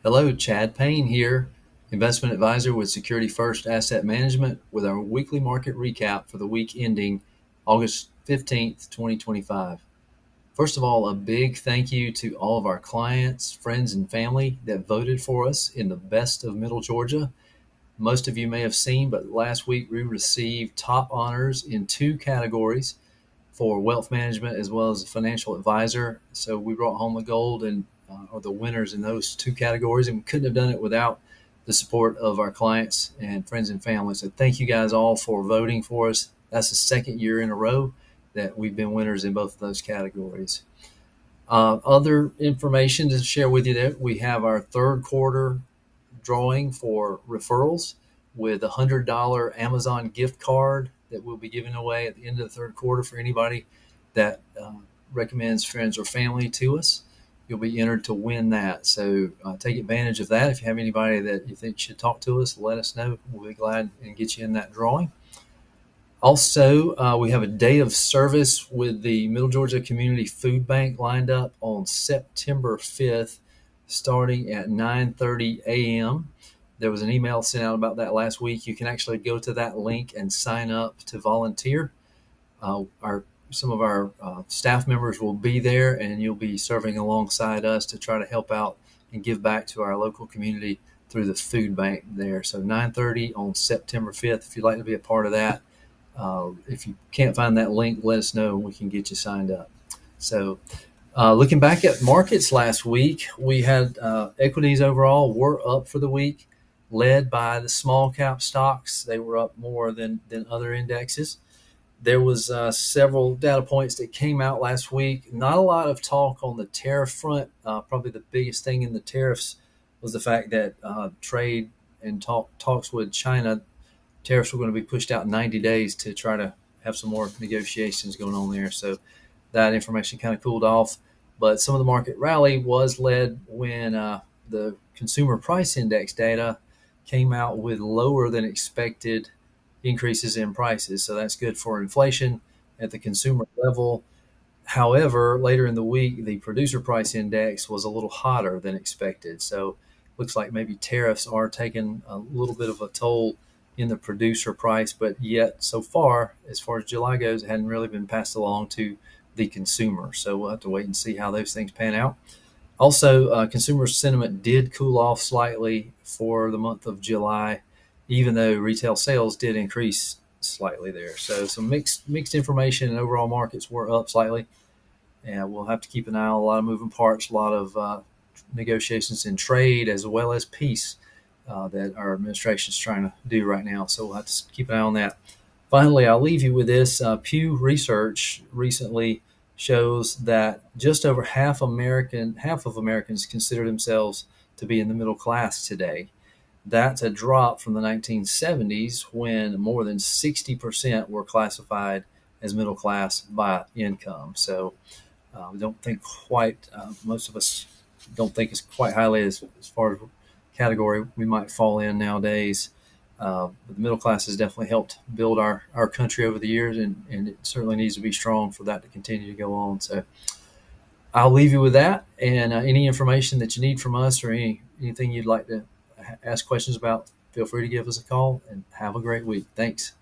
Hello, Chad Payne here, investment advisor with Security First Asset Management, with our weekly market recap for the week ending August 15th, 2025. First of all, a big thank you to all of our clients, friends, and family that voted for us in the Best of Middle Georgia. Most of you may have seen, but last week we received top honors in two categories for wealth management as well as a financial advisor. So we brought home the gold and are the winners in those two categories, and we couldn't have done it without the support of our clients and friends and family. So thank you guys all for voting for us. That's the second year in a row that we've been winners in both of those categories. Other information to share with you that we have our third quarter drawing for referrals with a $100 Amazon gift card that we'll be giving away at the end of the third quarter for anybody that recommends friends or family to us. You'll be entered to win that. So take advantage of that. If you have anybody that you think should talk to us, let us know. We'll be glad and get you in that drawing. Also, we have a day of service with the Middle Georgia Community Food Bank lined up on September 5th, starting at 9:30 a.m. There was an email sent out about that last week. You can actually go to that link and sign up to volunteer. Some of our staff members will be there, and you'll be serving alongside us to try to help out and give back to our local community through the food bank there. So 9:30 on September 5th, if you'd like to be a part of that. If you can't find that link, let us know and we can get you signed up. So looking back at markets last week, we had equities overall were up for the week, led by the small cap stocks. They were up more than other indexes. There was several data points that came out last week. Not a lot of talk on the tariff front. Probably the biggest thing in the tariffs was the fact that trade and talks with China, tariffs were going to be pushed out 90 days to try to have some more negotiations going on there. So that information kind of cooled off. But some of the market rally was led when the consumer price index data came out with lower than expected increases in prices. So that's good for inflation at the consumer level. However, later in the week, the producer price index was a little hotter than expected. So looks like maybe tariffs are taking a little bit of a toll in the producer price, but yet so far as July goes, it hadn't really been passed along to the consumer. So we'll have to wait and see how those things pan out. Also, consumer sentiment did cool off slightly for the month of July, even though retail sales did increase slightly there. So some mixed information, and overall markets were up slightly. And we'll have to keep an eye on a lot of moving parts, a lot of negotiations in trade as well as peace that our administration is trying to do right now. So we'll have to keep an eye on that. Finally, I'll leave you with this. Pew Research recently shows that just over half of Americans consider themselves to be in the middle class today. That's a drop from the 1970s when more than 60% were classified as middle class by income. So we don't think most of us don't think it's quite highly as far as category we might fall in nowadays. But the middle class has definitely helped build our country over the years, and it certainly needs to be strong for that to continue to go on. So I'll leave you with that, and any information that you need from us or anything you'd like to ask questions about, feel free to give us a call, and have a great week. Thanks.